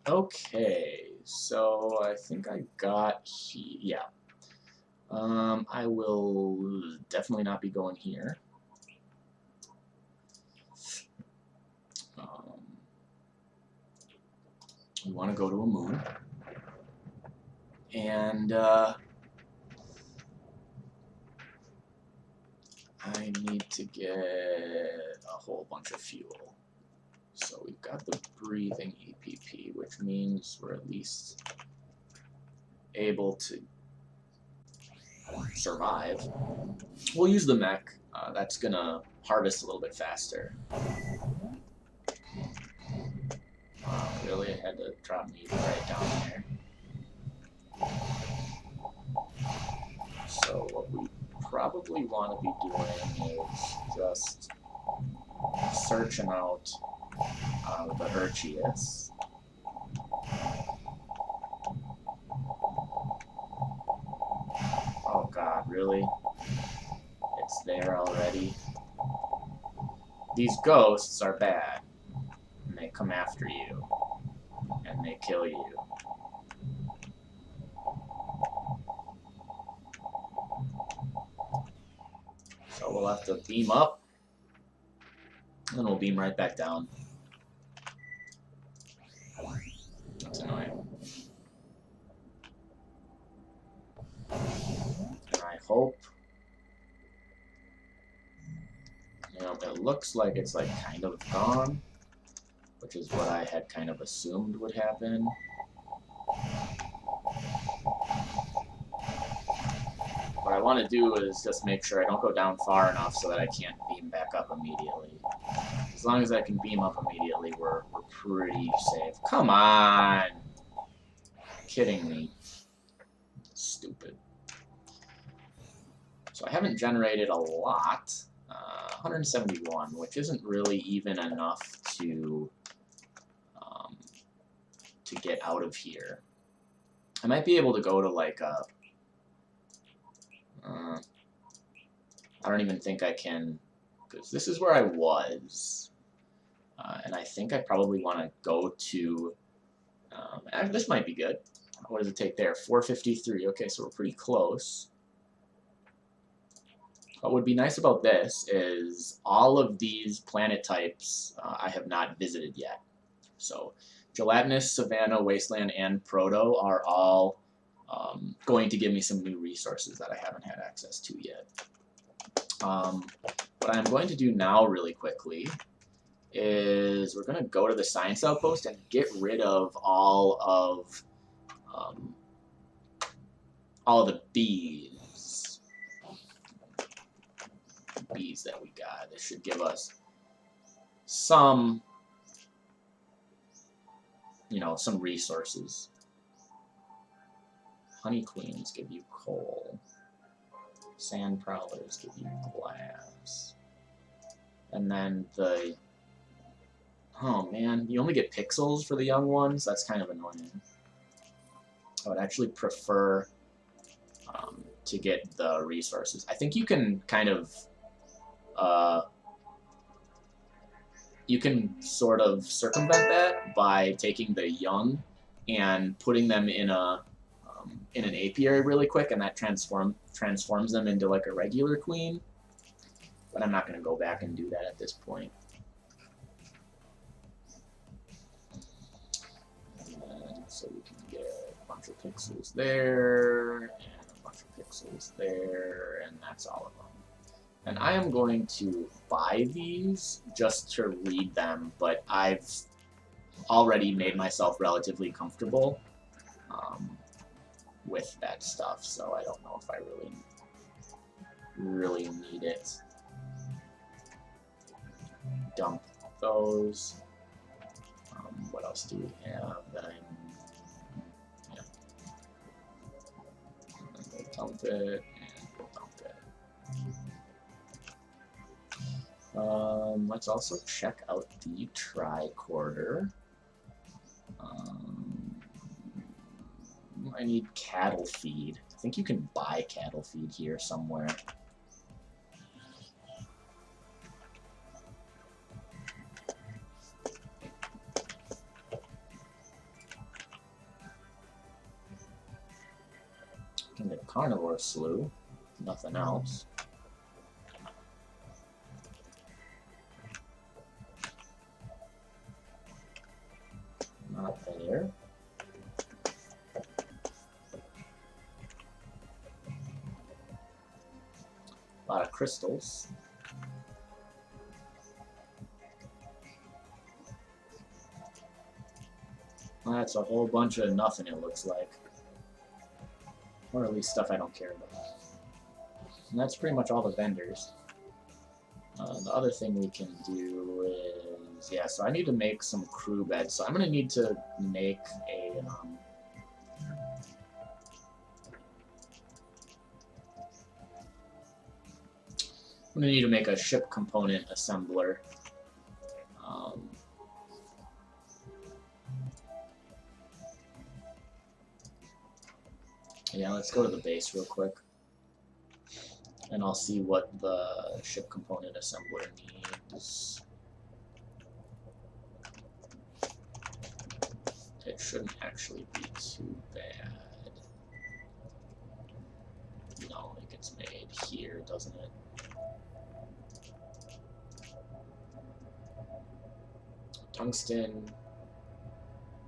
Okay, so I think I got yeah. I will definitely not be going here. We want to go to a moon. And I need to get a whole bunch of fuel. So we've got the breathing EPP, which means we're at least able to survive. We'll use the mech. That's gonna harvest a little bit faster. Really, I had to drop me right down there. So what we probably want to be doing is just searching out the Erchius. Oh god, really? It's there already? These ghosts are bad, and they come after you, and they kill you. So we'll have to beam up, and we'll beam right back down. That's annoying. And I hope... You know, it looks like it's like kind of gone, which is what I had kind of assumed would happen. What I want to do is just make sure I don't go down far enough so that I can't beam back up immediately. As long as I can beam up immediately, we're pretty safe. Come on! Kidding me. Stupid. So I haven't generated a lot. 171, which isn't really even enough to get out of here. I might be able to go to like a... I don't even think I can, because this is where I was. And I think I probably want to go to... this might be good. What does it take there? 453. Okay, so we're pretty close. What would be nice about this is all of these planet types I have not visited yet. So Gelatinous, Savannah, Wasteland, and Proto are all going to give me some new resources that I haven't had access to yet. What I'm going to do now really quickly is we're going to go to the Science Outpost and get rid of all of the bees. Bees that we got. This should give us some, you know, some resources. Honey Queens give you coal. Sand Prowlers give you glass. And then the... Oh man, you only get pixels for the young ones? That's kind of annoying. I would actually prefer to get the resources. I think you can kind of... you can sort of circumvent that by taking the young and putting them in a in an apiary really quick, and that transforms them into like a regular queen. But I'm not going to go back and do that at this point. And so we can get a bunch of pixels there, and a bunch of pixels there, and that's all of them. And I am going to buy these just to read them, but I've already made myself relatively comfortable with that stuff, so I don't know if I really need it. Dump those. What else do we have that I'm... Yeah. We'll dump it, and we'll dump it. Let's also check out the tricorder. I need cattle feed. I think you can buy cattle feed here somewhere. In the carnivore slough, nothing else. Not there. A lot of crystals. That's a whole bunch of nothing, it looks like. Or at least stuff I don't care about. And that's pretty much all the vendors. The other thing we can do is... Yeah, so I need to make some crew beds. So I'm going to need to make a... I'm going to need to make a ship component assembler. Yeah, let's go to the base real quick. And I'll see what the ship component assembler needs. It shouldn't actually be too bad. No, it gets made here, doesn't it? Tungsten.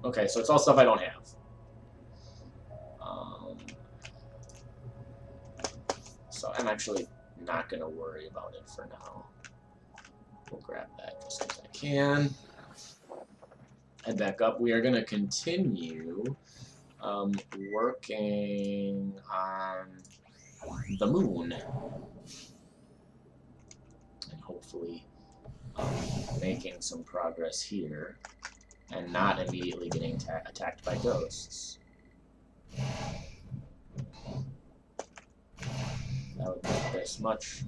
Okay, so it's all stuff I don't have. So I'm actually not going to worry about it for now. We'll grab that just because I can. Head back up. We are going to continue working on the moon. And hopefully making some progress here. And not immediately getting attacked by ghosts. That would make this much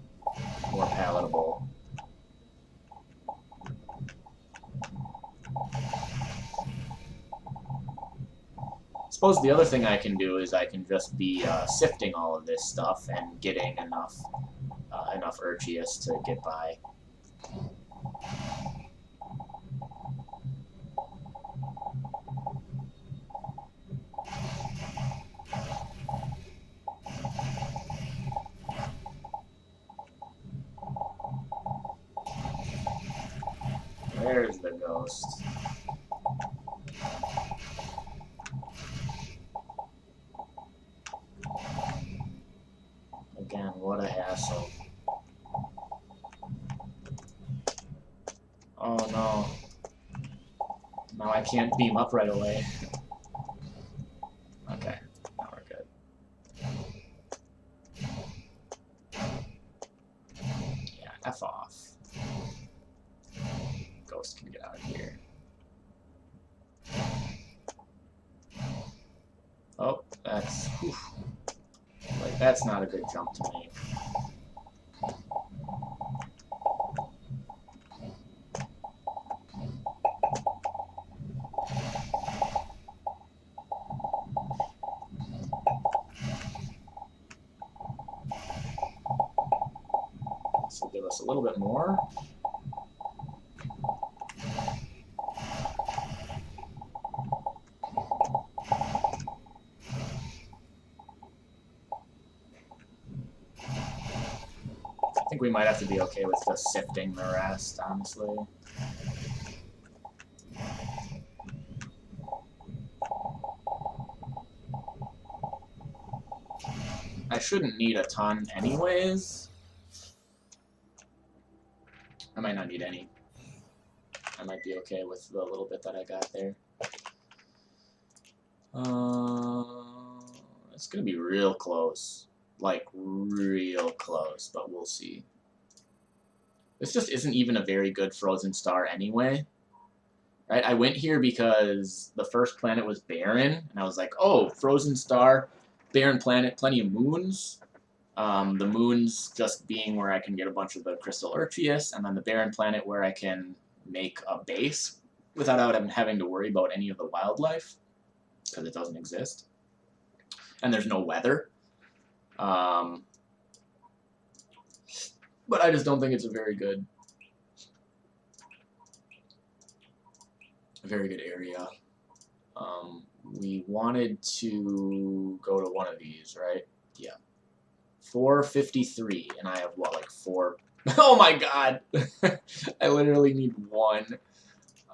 more palatable. I suppose the other thing I can do is I can just be sifting all of this stuff and getting enough Erchius to get by. There's the ghost. Again, what a hassle. Oh no. Now I can't beam up right away. Okay, now we're good. Yeah, F off. Ghost can get out of here. Oh, that's... Whew. Like, that's not a good jump to make. This will give us a little bit more. I think we might have to be okay with just sifting the rest, honestly. I shouldn't need a ton anyways. I might not need any. I might be okay with the little bit that I got there. It's gonna be real close. Like, real close, but we'll see. This just isn't even a very good frozen star anyway. Right? I went here because the first planet was barren, and I was like, oh, frozen star, barren planet, plenty of moons. The moons just being where I can get a bunch of the crystal Erchius, and then the barren planet where I can make a base without having to worry about any of the wildlife, because it doesn't exist. And there's no weather. But I just don't think it's a very good area. We wanted to go to one of these, right? Yeah. 453, and I have what, like 4? Oh my god! I literally need 1.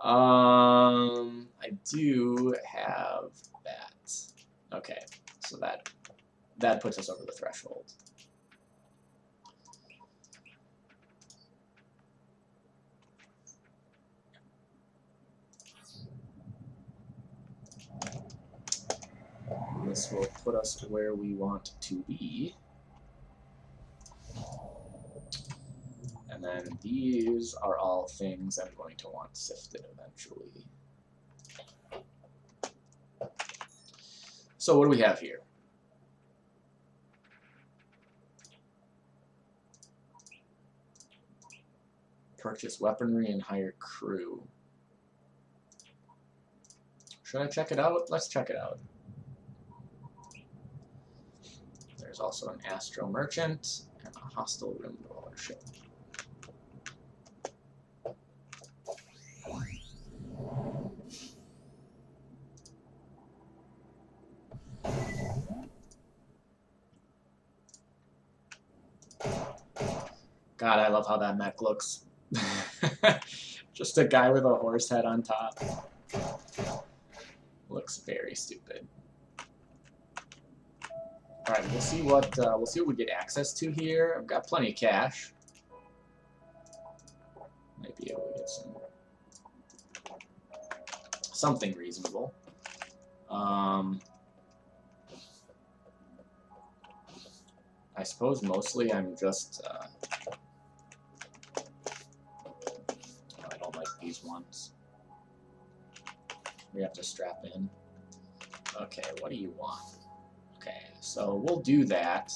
I do have that. Okay, so that puts us over the threshold. This will put us where we want to be. And then these are all things I'm going to want sifted eventually. So what do we have here? Purchase weaponry and hire crew. Should I check it out? Let's check it out. There's also an Astro Merchant and a Hostile Rim Roller ship. God, I love how that mech looks. Just a guy with a horse head on top. Looks very stupid. All right, we'll see what we get access to here. I've got plenty of cash. Might be able to get something reasonable. I suppose mostly I'm just. I don't like these ones. We have to strap in. Okay, what do you want? Okay, so we'll do that.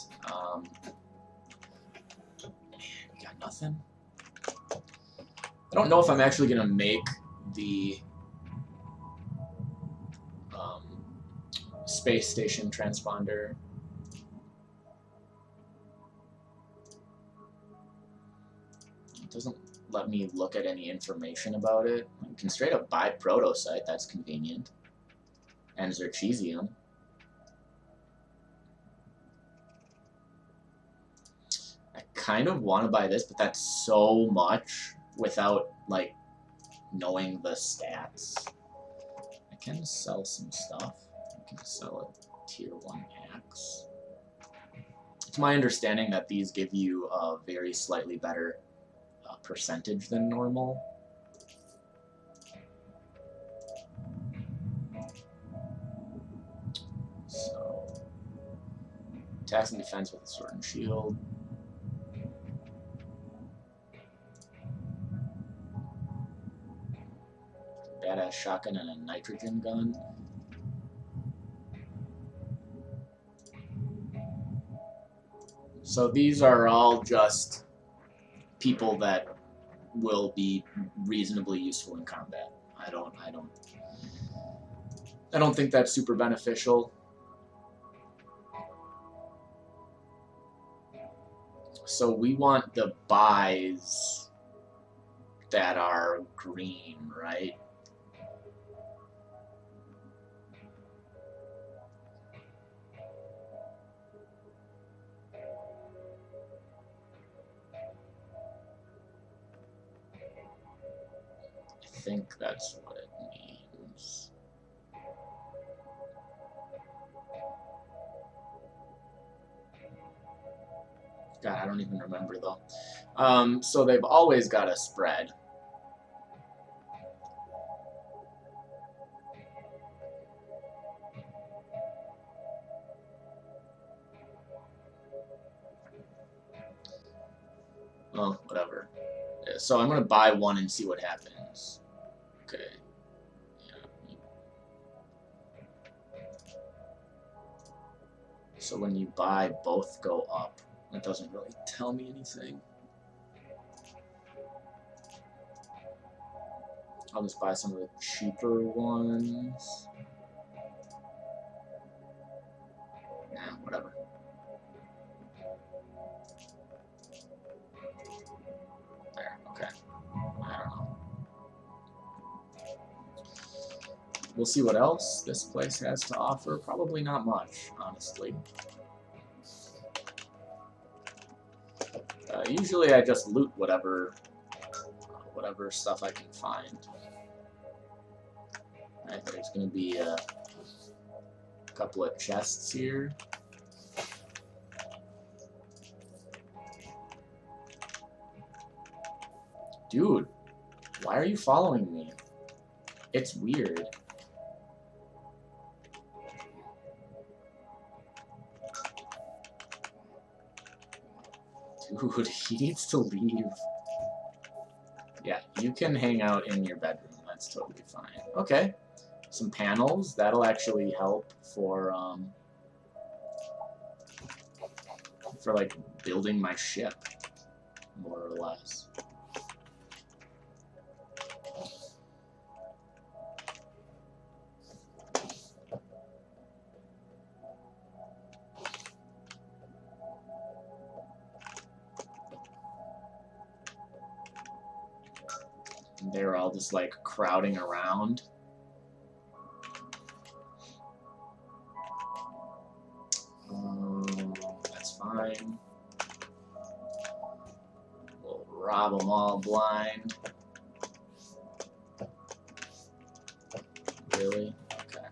We got nothing. I don't know if I'm actually gonna make the space station transponder. It doesn't let me look at any information about it. I can straight up buy Protosite, that's convenient. And Zerchesium. I kind of want to buy this, but that's so much without, like, knowing the stats. I can sell some stuff. I can sell a tier 1 axe. It's my understanding that these give you a very slightly better percentage than normal. So, attacks and defense with a sword and shield. Badass shotgun and a nitrogen gun. So these are all just people that will be reasonably useful in combat. I don't think that's super beneficial. So we want the buys that are green, right? I think that's what it means. God, I don't even remember though. So they've always got a spread. Well, whatever. So I'm gonna buy one and see what happens. Okay. Yeah. So when you buy, both go up. That doesn't really tell me anything. I'll just buy some of the cheaper ones. Nah, whatever. There, okay. I don't know. We'll we'll see what else this place has to offer. Probably not much, honestly. Usually I just loot whatever stuff I can find. Alright, there's going to be a couple of chests here. Dude, why are you following me? It's weird. Dude, he needs to leave. Yeah, you can hang out in your bedroom. That's totally fine. Okay. Some panels. That'll actually help for like building my ship, more or less. They're all just like crowding around. That's fine. We'll rob them all blind. Really? Okay.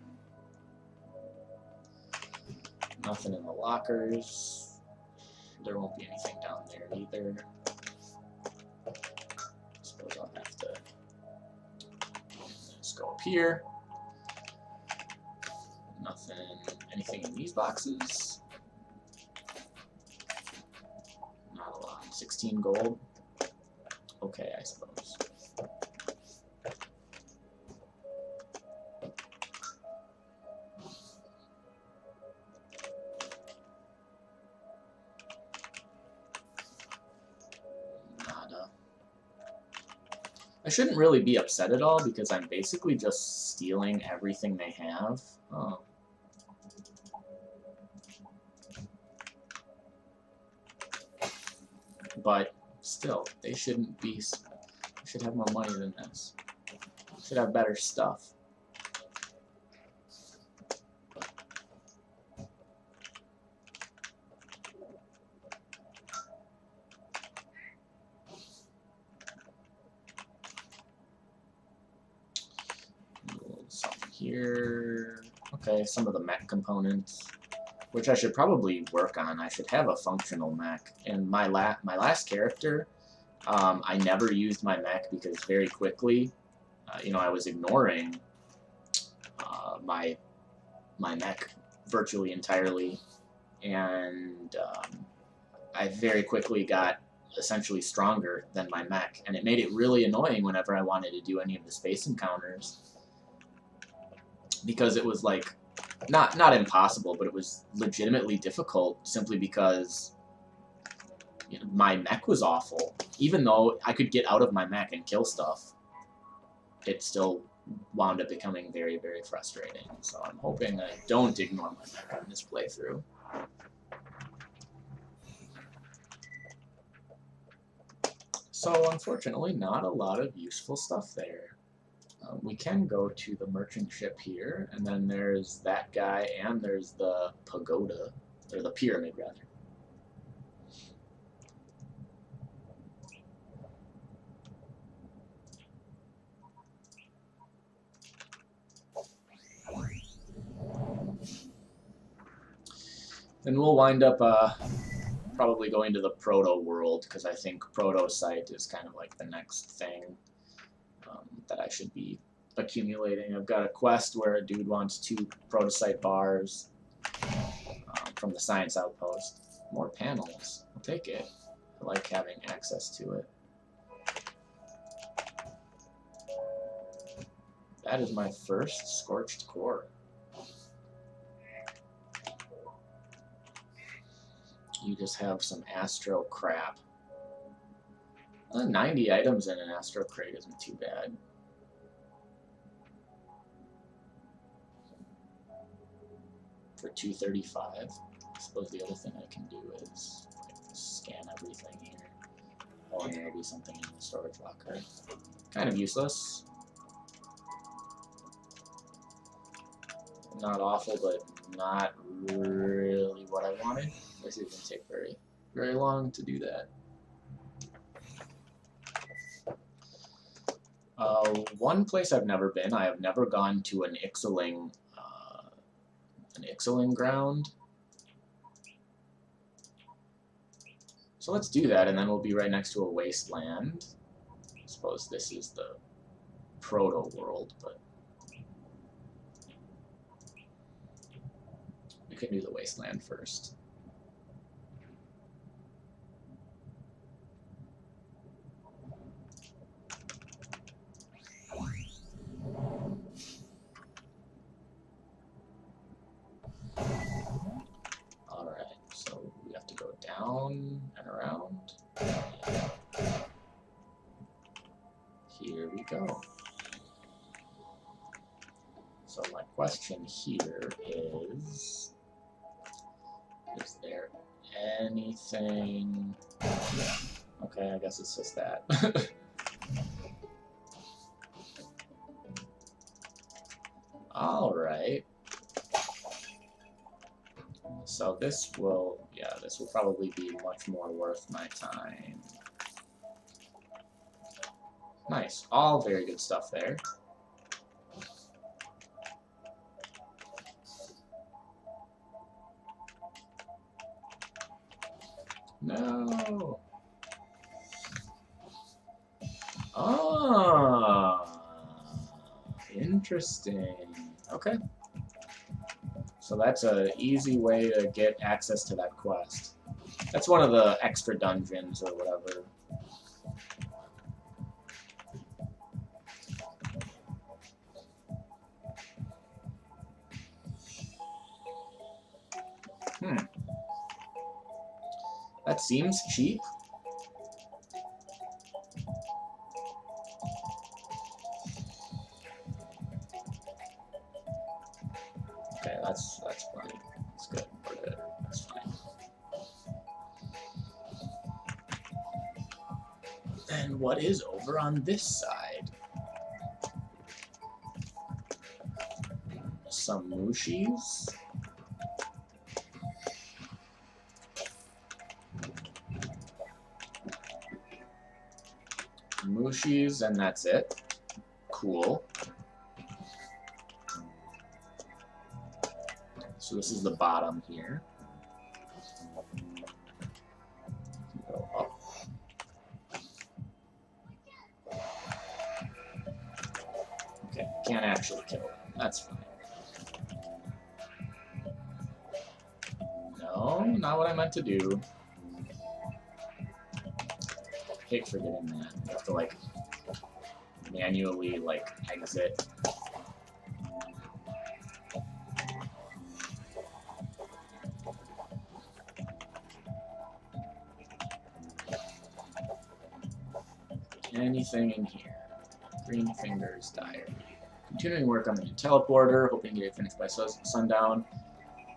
Nothing in the lockers. There won't be anything down there either. Suppose I'll have to just go up here. Nothing, anything in these boxes. Not a lot. 16 gold. Okay, I suppose. Nada. I shouldn't really be upset at all because I'm basically just stealing everything they have. Oh. But still, they shouldn't be. They should have more money than this. Should have better stuff. Something here. Okay, some of the mech components, which I should probably work on. I should have a functional mech. In my last character, I never used my mech because very quickly, you know, I was ignoring my mech virtually entirely, and I very quickly got essentially stronger than my mech, and it made it really annoying whenever I wanted to do any of the space encounters, because it was like not impossible, but it was legitimately difficult simply because, you know, my mech was awful. Even though I could get out of my mech and kill stuff, it still wound up becoming very, very frustrating. So I'm hoping I don't ignore my mech on this playthrough. So unfortunately, not a lot of useful stuff there. We can go to the merchant ship here, and then there's that guy, and there's the pagoda, or the pyramid, rather. Then we'll wind up probably going to the proto world, because I think proto site is kind of like the next thing that I should be accumulating. I've got a quest where a dude wants 2 protocyte bars from the science outpost. More panels. I'll take it. I like having access to it. That is my first scorched core. You just have some astro crap. 90 items in an astro crate isn't too bad. For 235. I suppose the other thing I can do is scan everything here. Oh, and there'll be something in the storage locker. Kind of useless. Not awful, but not really what I wanted. This is gonna take very long to do that. One place I've never been, I have never gone to an Ixaling ground. So let's do that, and then we'll be right next to a wasteland. I suppose this is the proto-world, but we can do the wasteland first. Alright, so we have to go down and around. Here we go. So my question here is there anything... Okay, I guess it's just that. Alright. So this will probably be much more worth my time. Nice. All very good stuff there. No. Ah. Interesting. Okay. So that's an easy way to get access to that quest. That's one of the extra dungeons or whatever. That seems cheap. Okay, that's fine. That's good. We're good. That's fine. And what is over on this side? Some mushies. Mushies, and that's it. Cool. So this is the bottom here. Go up. Okay, can't actually kill them. That's fine. No, not what I meant to do. I hate forgetting that. You have to, like, manually, like, exit. Anything in here? Green Fingers Diary. Continuing work on the new teleporter, hoping to get it finished by sundown.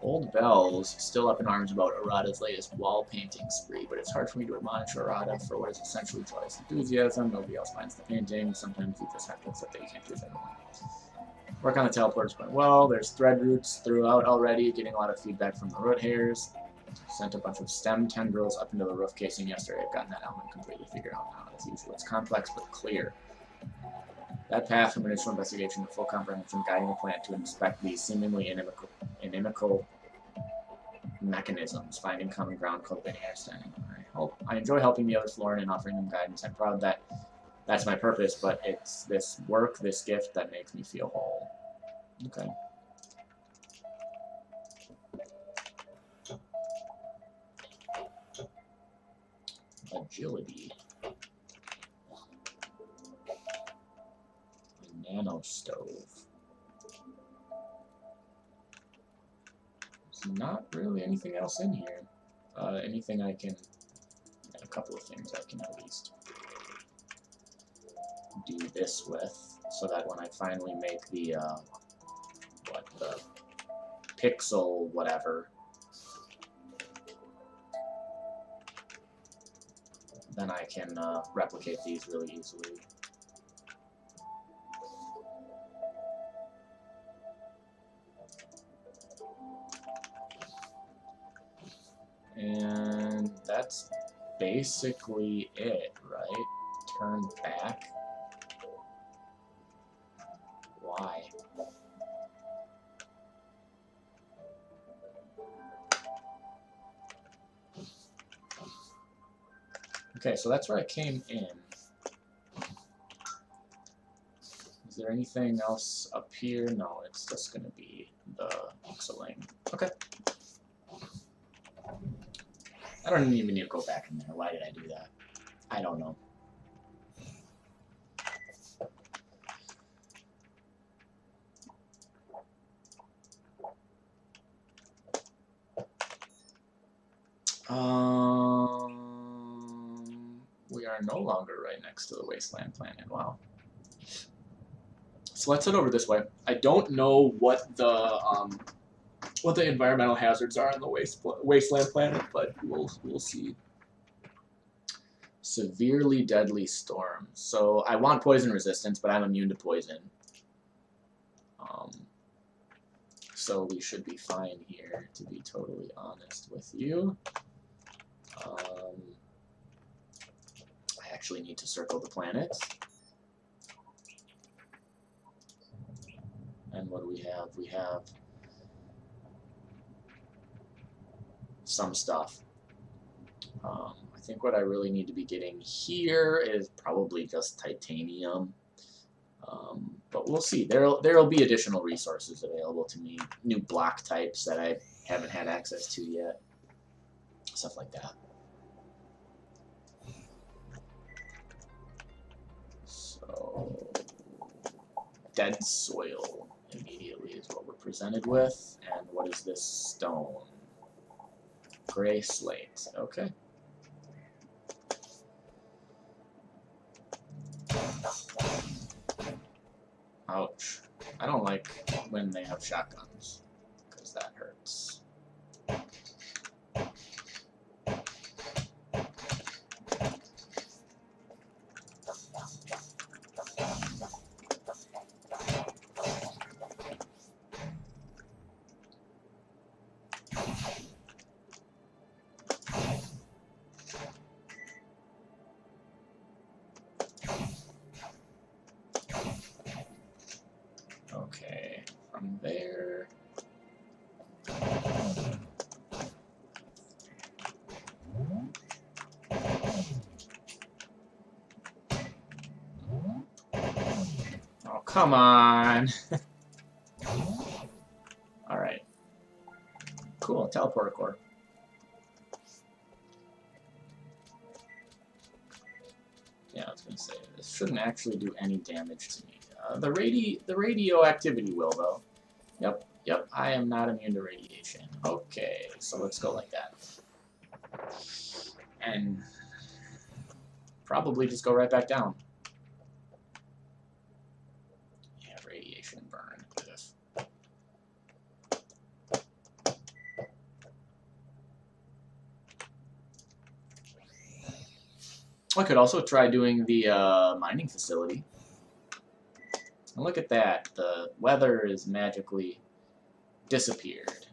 Old Bells still up in arms about Arata's latest wall painting spree, but it's hard for me to admonish Arata for what is essentially joyous enthusiasm. Nobody else finds the painting. Sometimes you just have to accept that you can't do it anymore. Work on the teleporters went well. There's thread roots throughout already, getting a lot of feedback from the root hairs. Sent a bunch of stem tendrils up into the roof casing yesterday. I've gotten that element completely figured out now. As usual, it's complex but clear. That path from initial investigation to full comprehension, guiding the plant to inspect these seemingly inimical mechanisms, finding common ground, cultivating understanding. I enjoy helping the others learn and offering them guidance. I'm proud that that's my purpose, but it's this work, this gift, that makes me feel whole. Okay. Agility. Nano stove. There's not really anything else in here. Anything I can... A couple of things I can at least do this with, so that when I finally make the, the pixel whatever, then I can replicate these really easily. And that's basically it, right? Turn back. Why? Okay, so that's where I came in. Is there anything else up here? No, it's just going to be the pixeling. Okay. I don't even need to go back in there. Why did I do that? I don't know. We are no longer right next to the Wasteland planet. Wow. So let's head over this way. I don't know what the environmental hazards are on the Wasteland planet, but we'll see. Severely deadly storm. So I want poison resistance, but I'm immune to poison. So we should be fine here, to be totally honest with you. I actually need to circle the planets. And what do we have? We have some stuff. I think what I really need to be getting here is probably just titanium. But we'll see. There'll be additional resources available to me. New block types that I haven't had access to yet. Stuff like that. So, dead soil immediately is what we're presented with. And what is this stone? Gray slate. Okay. Ouch. I don't like when they have shotguns, because that hurts. Okay, from there. Oh, come on. Alright. Cool, teleporter core. Yeah, I was going to say, this shouldn't actually do any damage to me. The radioactivity will, though. Yep, I am not immune to radiation. Okay, so let's go like that. And probably just go right back down. Yeah, radiation burn. I could also try doing the mining facility. And look at that. The weather is magically disappeared.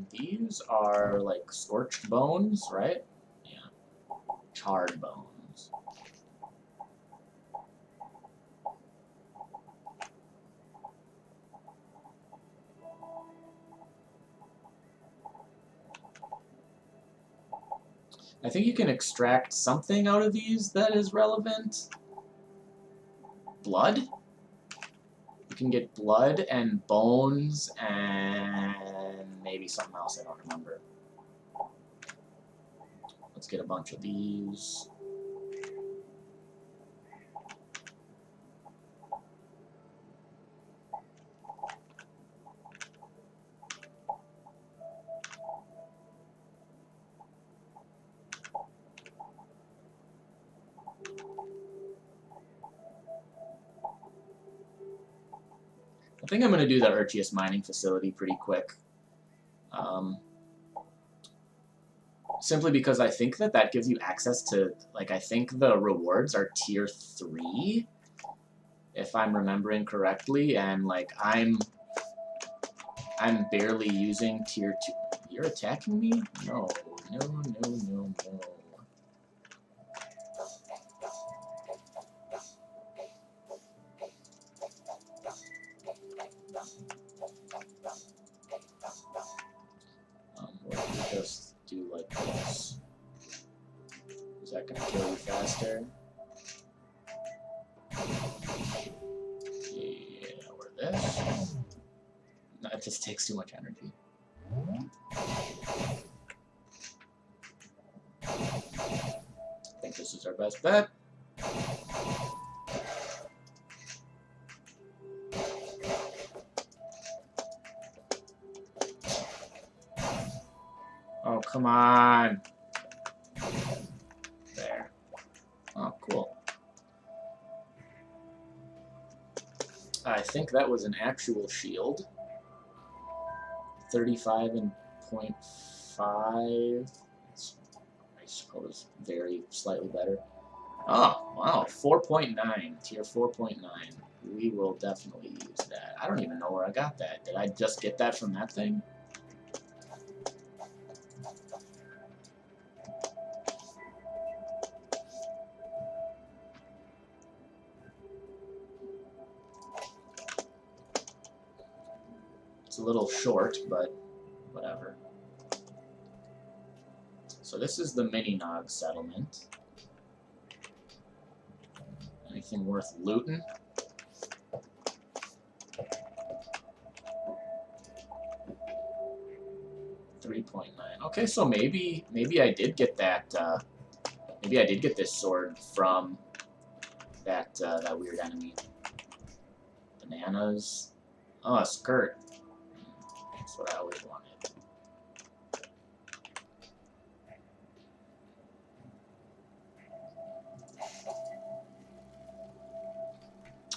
These are like scorched bones, right? Yeah. Charred bones. I think you can extract something out of these that is relevant. Blood? You can get blood and bones and maybe something else I don't remember. Let's get a bunch of these. I think I'm going to do the Erchius mining facility pretty quick. Simply because I think that that gives you access to, like, I think the rewards are tier 3, if I'm remembering correctly, and, like, I'm barely using tier 2. You're attacking me? No, no, no, no, no. What if we just do like this? Is that gonna kill you faster? Yeah, or this? No, it just takes too much energy. I think this is our best bet. Oh, come on. There. Oh, cool. I think that was an actual shield. 35 and 0.5. It's, I suppose, very slightly better. Oh, wow. 4.9. Tier 4.9. We will definitely use that. I don't even know where I got that. Did I just get that from that thing? It's a little short, but whatever. So this is the Mini-Nog settlement. Anything worth looting? .9. Okay, so maybe I did get that. Maybe I did get this sword from that that weird enemy. Bananas. Oh, a skirt. That's what I always wanted.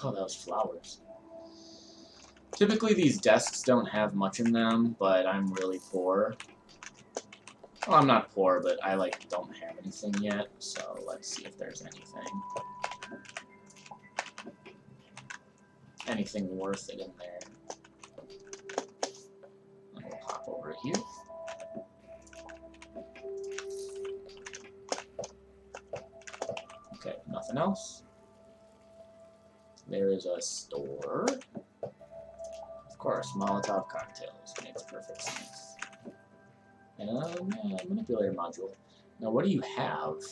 Oh, that was flowers. Typically these desks don't have much in them, but I'm really poor. Well, I'm not poor, but I, like, don't have anything yet, so let's see if there's anything. Anything worth it in there. And we'll hop over here. Okay, nothing else. There is a store. Of course, Molotov cocktails. Makes perfect sense. And yeah, manipulator module. Now, what do you have?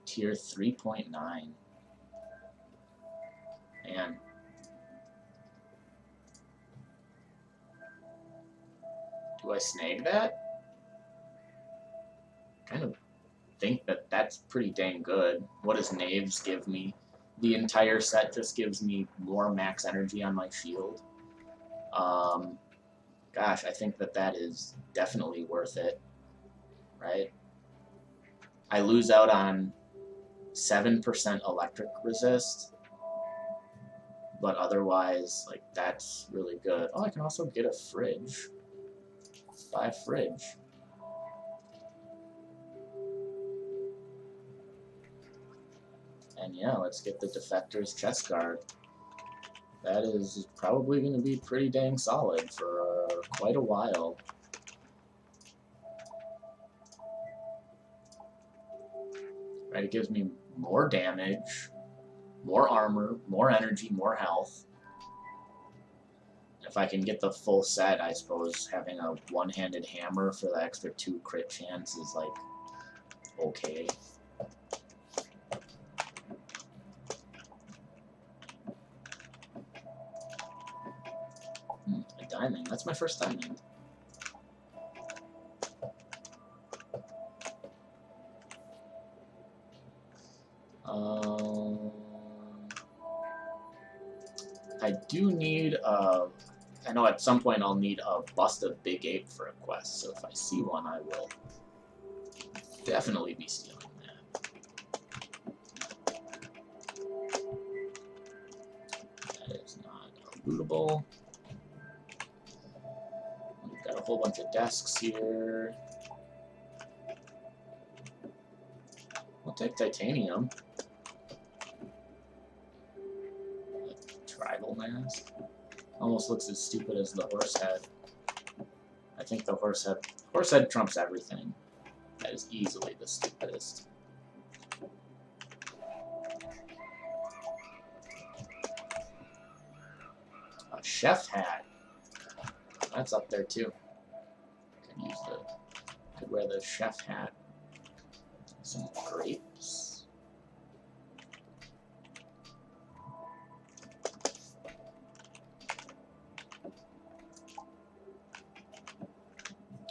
Tier 3.9. Man. Do I snag that? Kind of think that that's pretty dang good. What does Knaves give me? The entire set just gives me more max energy on my shield. Gosh, I think that that is definitely worth it, right? I lose out on 7% electric resist, but otherwise, like, that's really good. Oh, I can also get a fridge. Let's buy a fridge. And yeah, let's get the Defector's chest guard. That is probably going to be pretty dang solid for quite a while. Right, it gives me more damage, more armor, more energy, more health. If I can get the full set, I suppose having a one-handed hammer for the extra 2 crit chance is, like, okay. A diamond. That's my first diamond. I do need a... I know at some point I'll need a bust of Big Ape for a quest, so if I see one, I will definitely be stealing that. That is not lootable. We've got a whole bunch of desks here. We'll take titanium. Tribal mask. Almost looks as stupid as the horse head. I think the horse head trumps everything. That is easily the stupidest. A chef hat. That's up there too. Could wear the chef hat. Some grapes.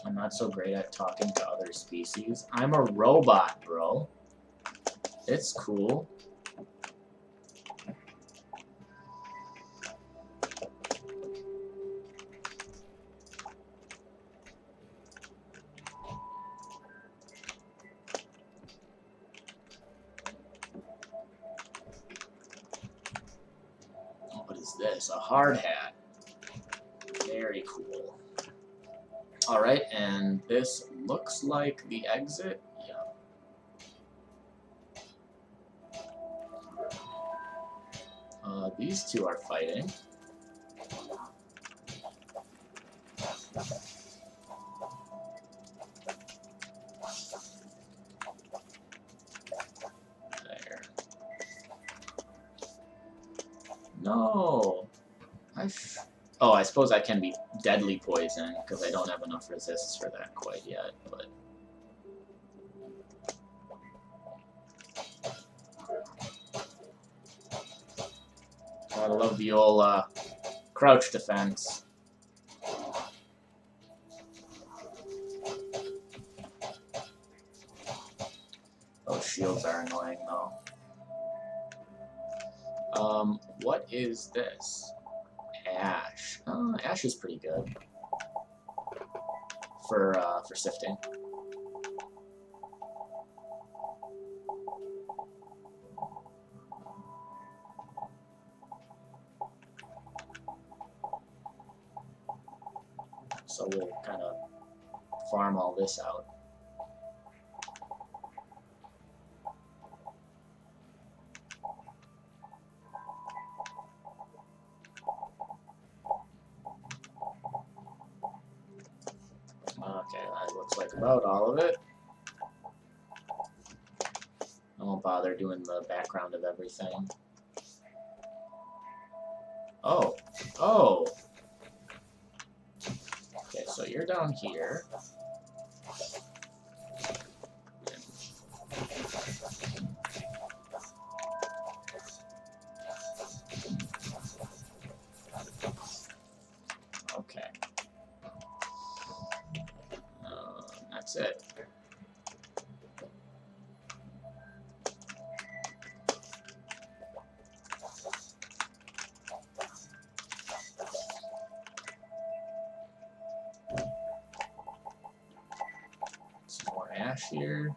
I'm not so great at talking to other species. I'm a robot, bro. It's cool. What is this? A hard hat. Very cool. Alright, and this looks like the exit. Yeah. These two are fighting. There. No! Oh, I suppose I can be deadly poison, because I don't have enough resists for that quite yet, but... Gotta love the old, crouch defense. Those shields are annoying, though. What is this? Ash. Ash is pretty good for sifting. So we'll kind of farm all this out. Okay, that looks like about all of it. I won't bother doing the background of everything. Oh. Oh! Okay, so you're down here. Okay. That's it. Some more ash here.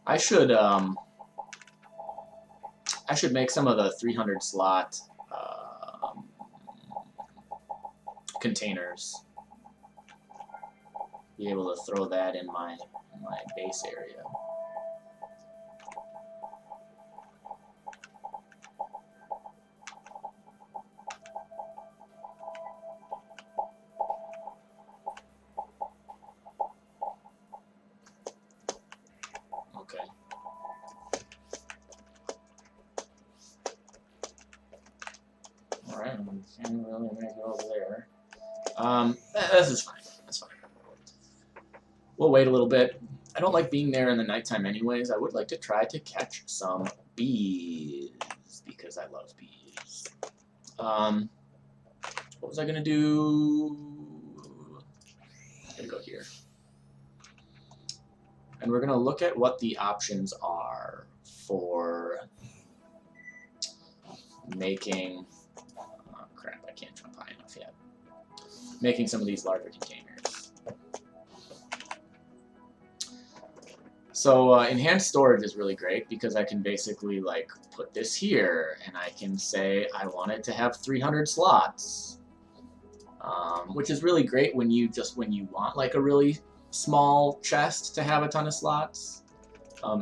I should make some of the 300 slot containers. Be able to throw that in my base area. Okay. All right, I can't really make it over there. This is fine. That's fine. We'll wait a little bit. I don't like being there in the nighttime anyways. I would like to try to catch some bees, because I love bees. What was I going to do? I'm going to go here. And we're going to look at what the options are for making... Oh, crap, I can't jump high enough yet. Making some of these larger containers. So enhanced storage is really great because I can basically like put this here and I can say I want it to have 300 slots. which is really great when you want like a really small chest to have a ton of slots.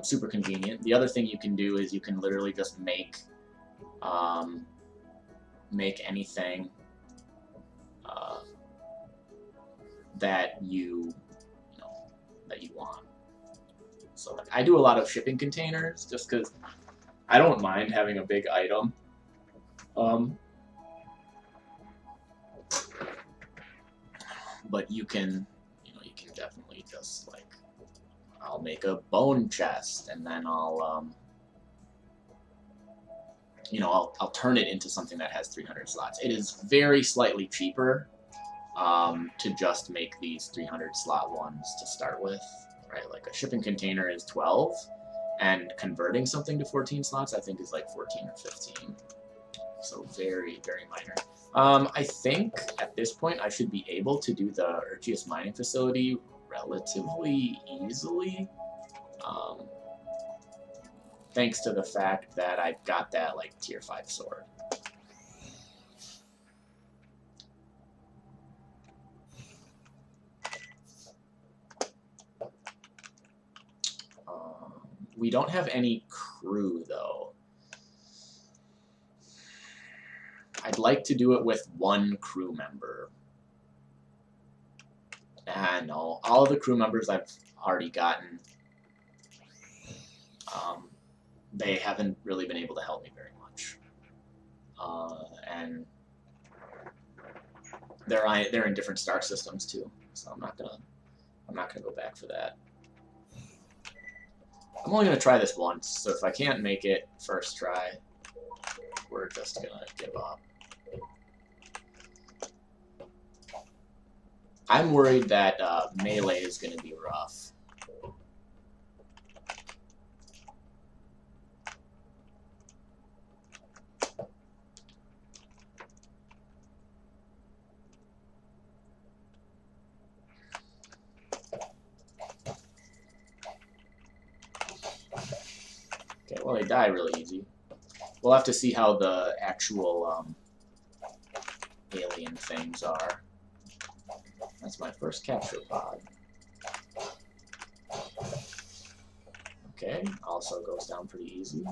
Super convenient. The other thing you can do is you can literally just make anything that you want. So like, I do a lot of shipping containers just because I don't mind having a big item. But you can definitely just like, I'll make a bone chest and then I'll turn it into something that has 300 slots. It is very slightly cheaper to just make these 300 slot ones to start with, right? Like a shipping container is 12, and converting something to 14 slots I think is like 14 or 15. So very, very minor. I think at this point I should be able to do the Erchius mining facility relatively easily. Thanks to the fact that I've got that like tier 5 sword. We don't have any crew though. I'd like to do it with one crew member. And all of the crew members I've already gotten, they haven't really been able to help me very much. And they're in different star systems too, so I'm not gonna go back for that. I'm only gonna try this once, so if I can't make it first try, we're just gonna give up. I'm worried that melee is going to be rough. Okay, well, they die really easy. We'll have to see how the actual alien things are. That's my first capture pod. Okay, also goes down pretty easy.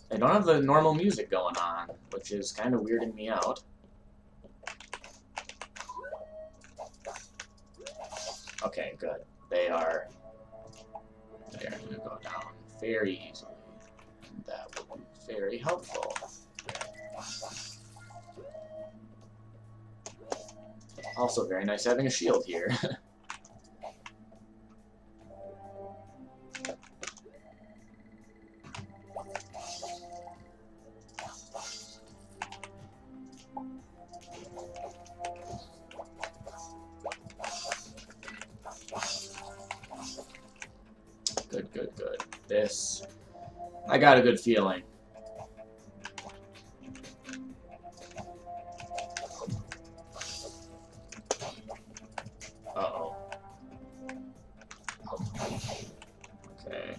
They don't have the normal music going on, which is kind of weirding me out. Okay, good. They're going to go down very easily. That will be very helpful. Also very nice having a shield here. Good, good, good. This, I got a good feeling. Uh-oh. Okay.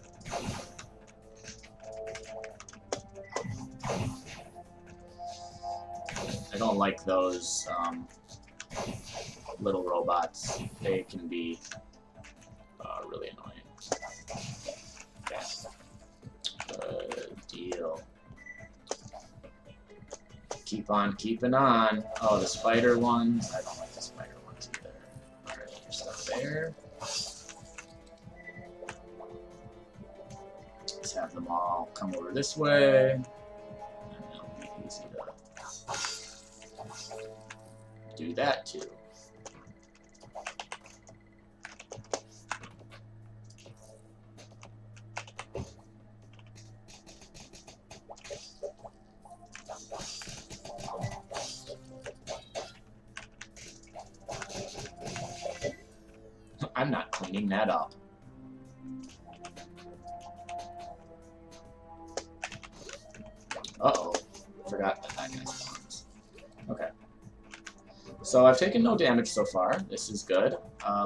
I don't like those little robots. They can be really annoying. Okay. Good deal. Keep on keeping on. Oh, the spider ones. I don't like the spider ones either. Alright, your stuff there. Let's have them all come over this way. And it'll be easy to do that too. I'm not cleaning that up. Uh-oh. Forgot that guy spawns. Okay. So I've taken no damage so far. This is good.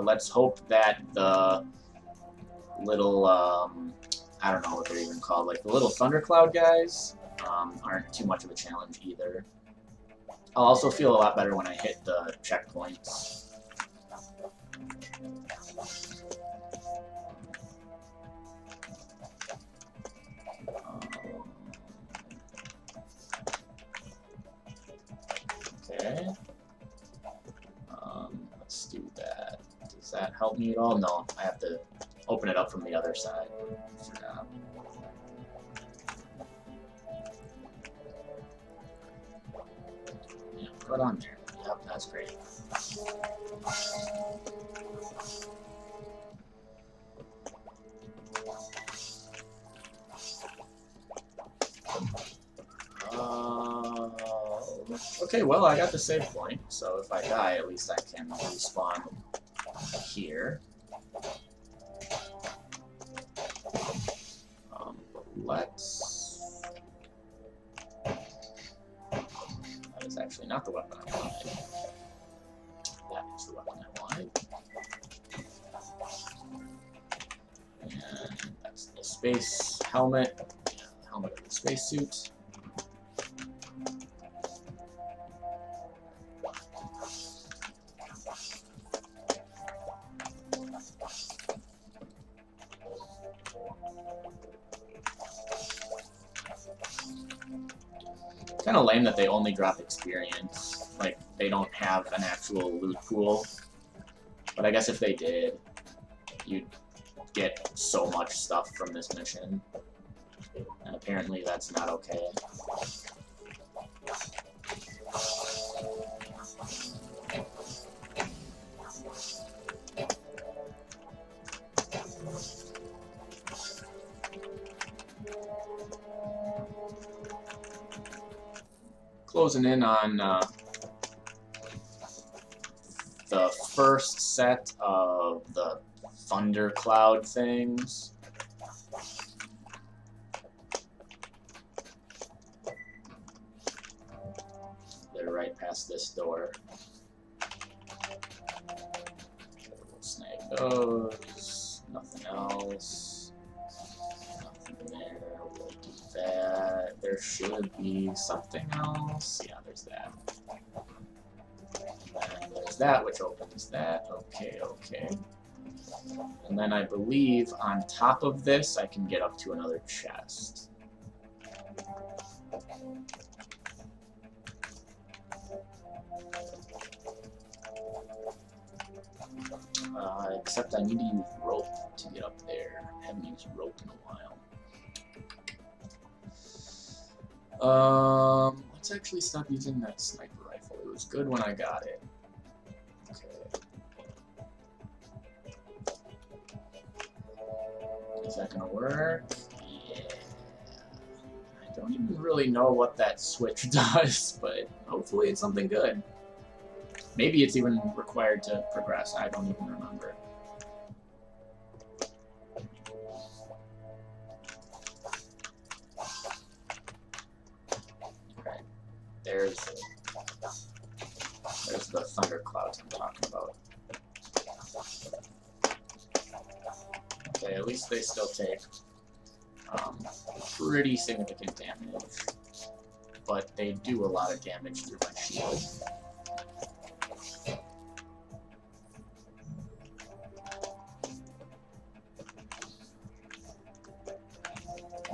Let's hope that the little... I don't know what they're even called. Like the little thundercloud guys aren't too much of a challenge either. I'll also feel a lot better when I hit the checkpoints. Okay. Let's do that. Does that help me at all? No, I have to open it up from the other side. Forgot. Yeah, put it on there. Yep, that's great. Okay, well, I got the save point, so if I die, at least I can respawn here. Let's... That is actually not the weapon I wanted. That is the weapon I wanted. And that's the space helmet. Yeah, the helmet of the spacesuit. Kind of lame that they only drop experience. Like, they don't have an actual loot pool. But I guess if they did, you'd get so much stuff from this mission. And apparently that's not okay. Closing in on the first set of the thundercloud things. They're right past this door. We'll snag those. Nothing else. Nothing there. We'll do that. There should be something else. Yeah, there's that. And there's that, which opens that. Okay, okay. And then I believe on top of this, I can get up to another chest. Except I need to use rope to get up there. I haven't used rope in a while. Let's actually stop using that sniper rifle. It was good when I got it. Okay. Is that gonna work? Yeah. I don't even really know what that switch does, but hopefully it's something good. Maybe it's even required to progress. I don't even remember. Okay. There's the thunderclouds I'm talking about. Okay, at least they still take pretty significant damage, but they do a lot of damage through my shield.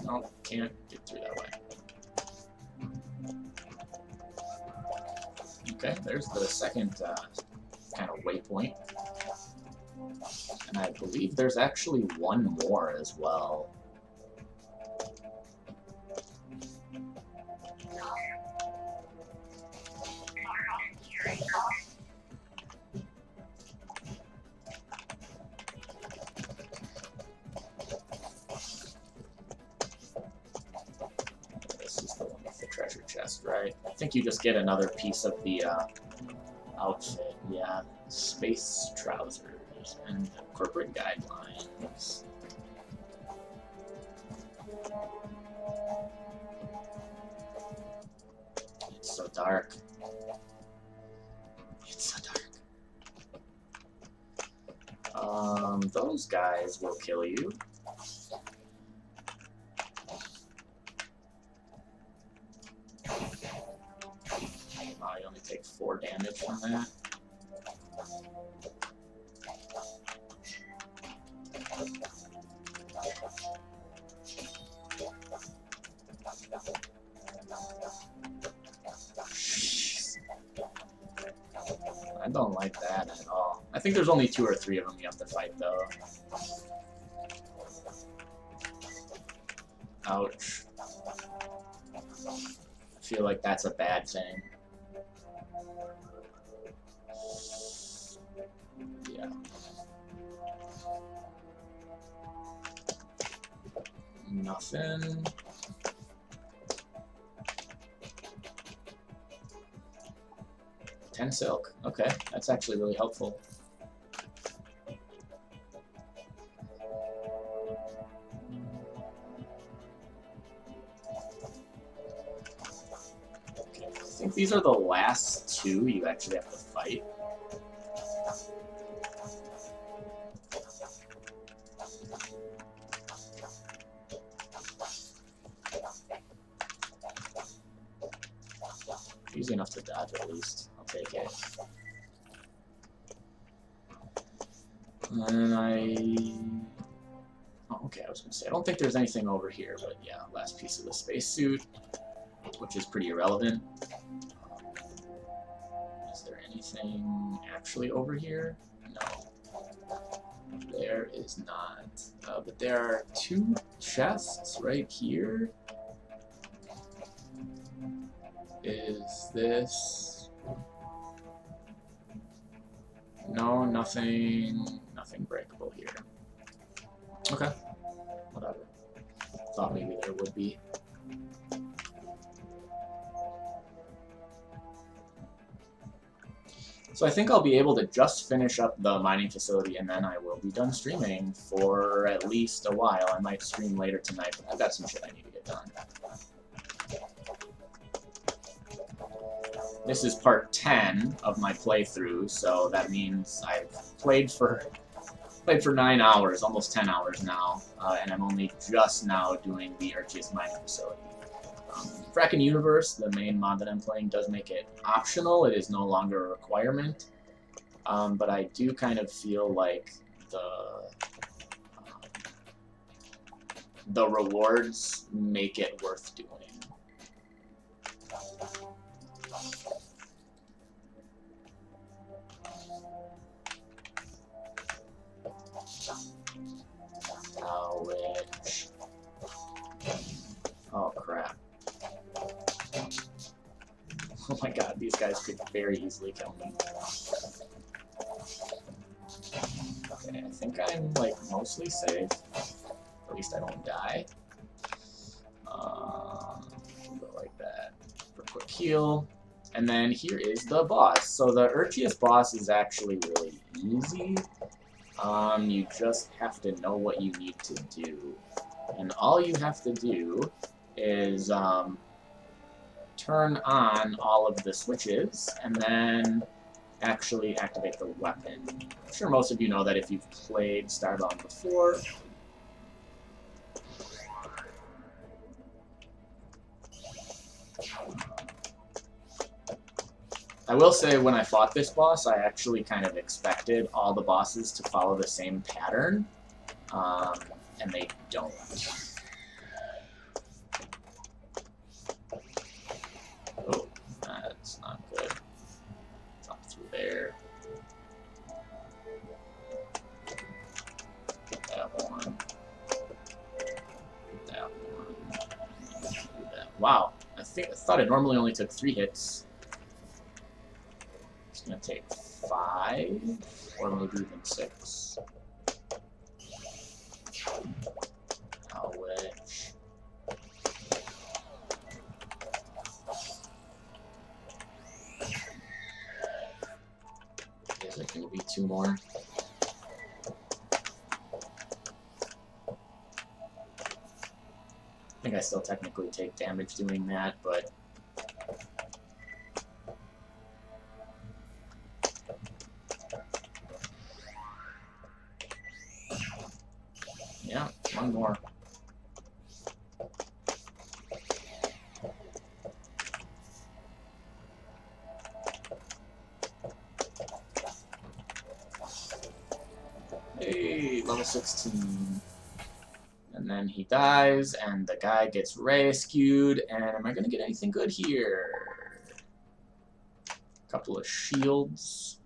Nope, can't get through that way. Okay, there's the second kind of waypoint. And I believe there's actually one more as well. This is the one with the treasure chest, right? I think you just get another piece of the outfit. Yeah, space trousers and corporate guidelines. It's so dark. It's so dark. Those guys will kill you. only take 4 damage from that. I don't like that at all. I think there's only 2 or 3 of them you have to fight, though. Ouch. I feel like that's a bad thing. Yeah. Nothing. Ten silk. Okay, that's actually really helpful. Okay, I think these are the last 2 you actually have to fight. Easy enough to dodge at least. I'll take it. And oh, okay, I was gonna say, I don't think there's anything over here, but yeah, last piece of the spacesuit, which is pretty irrelevant. Is there anything actually over here? No. There is not. But there are 2 chests right here. Is this... No, nothing breakable here. Okay, whatever. Thought maybe there would be. So I think I'll be able to just finish up the mining facility and then I will be done streaming for at least a while. I might stream later tonight, but I've got some shit I need to get done. This is part 10 of my playthrough, so that means I've played for 9 hours, almost 10 hours now, and I'm only just now doing the Erchius Mines facility. Frackin Universe, the main mod that I'm playing, does make it optional. It is no longer a requirement, but I do kind of feel like the rewards make it worth doing. Ouch. Oh crap. Oh my god, these guys could very easily kill me. Okay, I think I'm like mostly safe. At least I don't die. Go like that for quick heal. And then here is the boss. So the Erchius boss is actually really easy. You just have to know what you need to do. And all you have to do is turn on all of the switches and then actually activate the weapon. I'm sure most of you know that if you've played Starbound before. I will say, when I fought this boss, I actually kind of expected all the bosses to follow the same pattern, and they don't. Oh, that's not good. Jump through there. That one. That one. That. Wow, I thought it normally only took 3 hits. It's gonna take 5, or maybe even 6. Ouch. Is it gonna be 2 more? I think I still technically take damage doing that, but yeah, 1 more. level 16. And then he dies, and the guy gets rescued. And am I going to get anything good here? A couple of shields.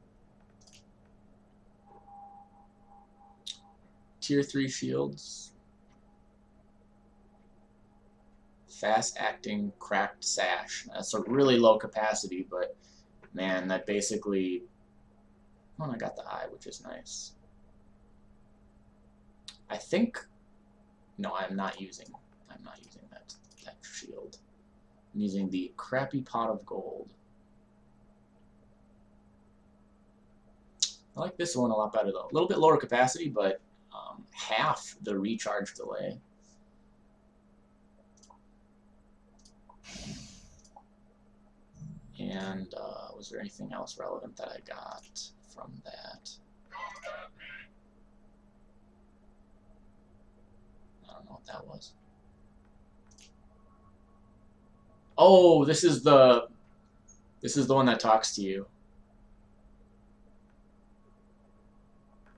Tier 3 shields. Fast-acting cracked sash. That's a really low capacity, but man, that basically... Oh, I got the eye, which is nice. I think... No, I'm not using that shield. I'm using the crappy pot of gold. I like this one a lot better, though. A little bit lower capacity, but half the recharge delay. And was there anything else relevant that I got from that? I don't know what that was. Oh, this is the one that talks to you.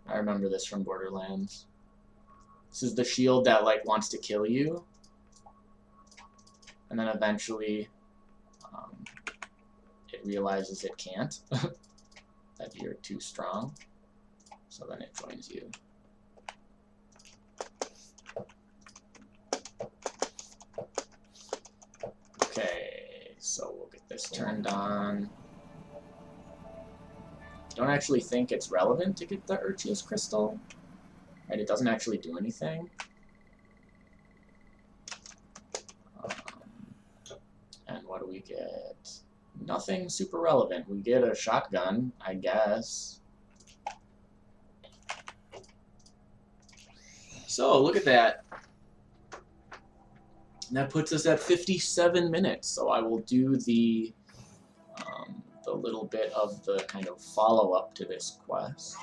I remember this from Borderlands. This is the shield that like wants to kill you, and then eventually it realizes it can't, that you're too strong, so then it joins you. Okay, so we'll get this turned on. Don't actually think it's relevant to get the Erchius crystal. Right, it doesn't actually do anything. And what do we get? Nothing super relevant. We get a shotgun, I guess. So, look at that. That puts us at 57 minutes. So I will do the little bit of the kind of follow-up to this quest.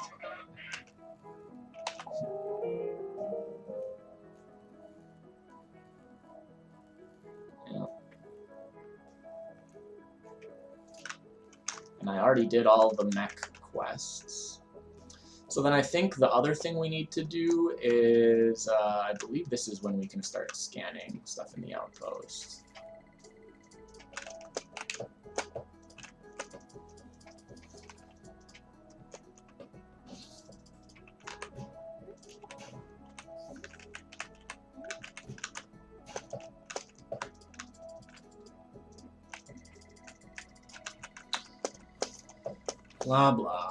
Yeah. And I already did all the mech quests. So then I think the other thing we need to do is, I believe this is when we can start scanning stuff in the outpost. Blah, blah.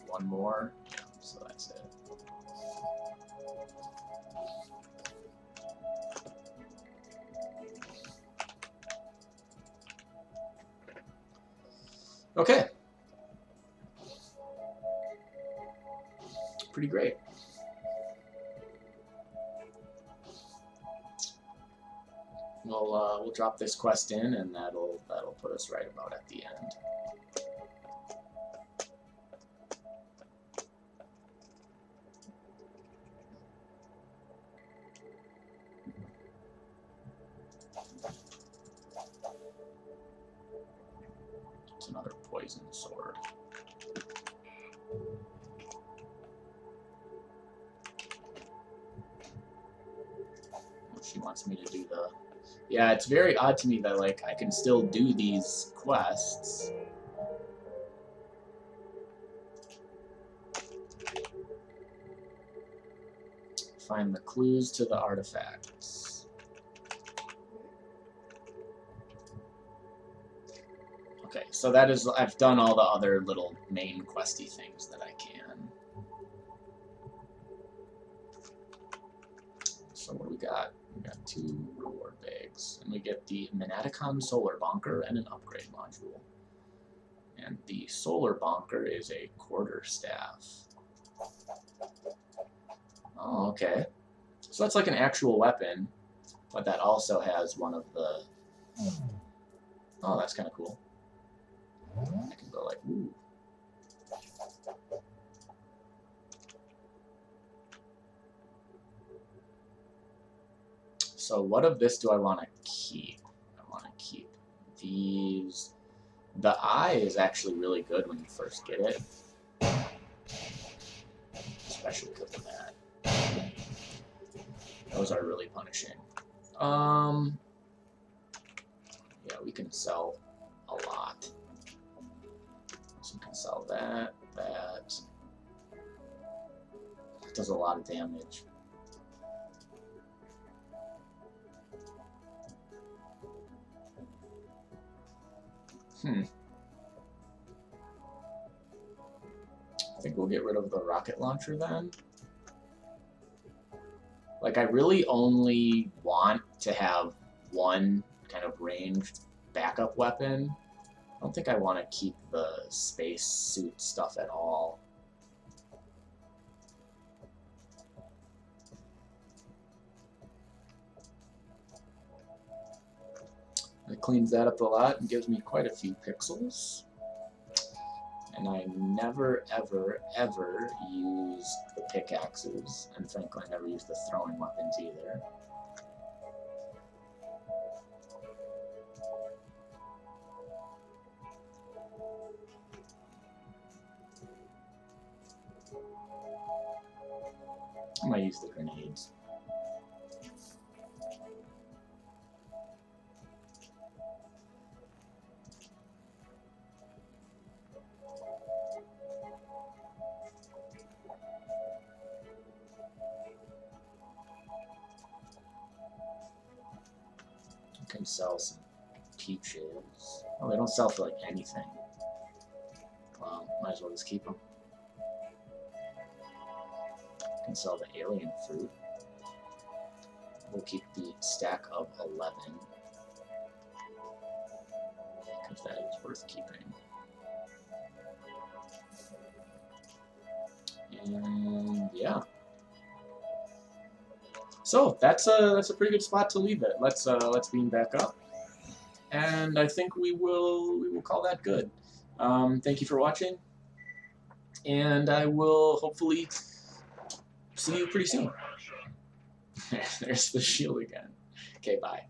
One more. Yeah, so that's it. Okay. Pretty great. We'll drop this quest in, and that'll put us right about at the end. It's another poison sword. She wants me to do the... Yeah, it's very odd to me that, like, I can still do these quests. Find the clues to the artifacts. Okay, so that is... I've done all the other little main questy things that I can. So what do we got? We got 2 reward bags, and we get the Manaticon Solar Bonker and an upgrade module. And the solar bonker is a quarterstaff. Oh, okay. So that's like an actual weapon, but that also has one of the... Oh, that's kind of cool. I can go like, ooh. So what of this do I want to keep? I want to keep these. The eye is actually really good when you first get it. Especially because of that. Those are really punishing. Yeah, we can sell a lot. So we can sell that, that. It does a lot of damage. I think we'll get rid of the rocket launcher then. Like, I really only want to have one kind of ranged backup weapon. I don't think I want to keep the space suit stuff at all. It cleans that up a lot and gives me quite a few pixels. And I never, ever, ever use the pickaxes. And frankly, I never use the throwing weapons either. I might use the grenades. Can sell some peaches. Oh, they don't sell for like anything. Well, might as well just keep them. Can sell the alien fruit. We'll keep the stack of 11 because that is worth keeping. And yeah. So that's a pretty good spot to leave it. Let's beam back up, and I think we will call that good. Thank you for watching, and I will hopefully see you pretty soon. There's the shield again. Okay, bye.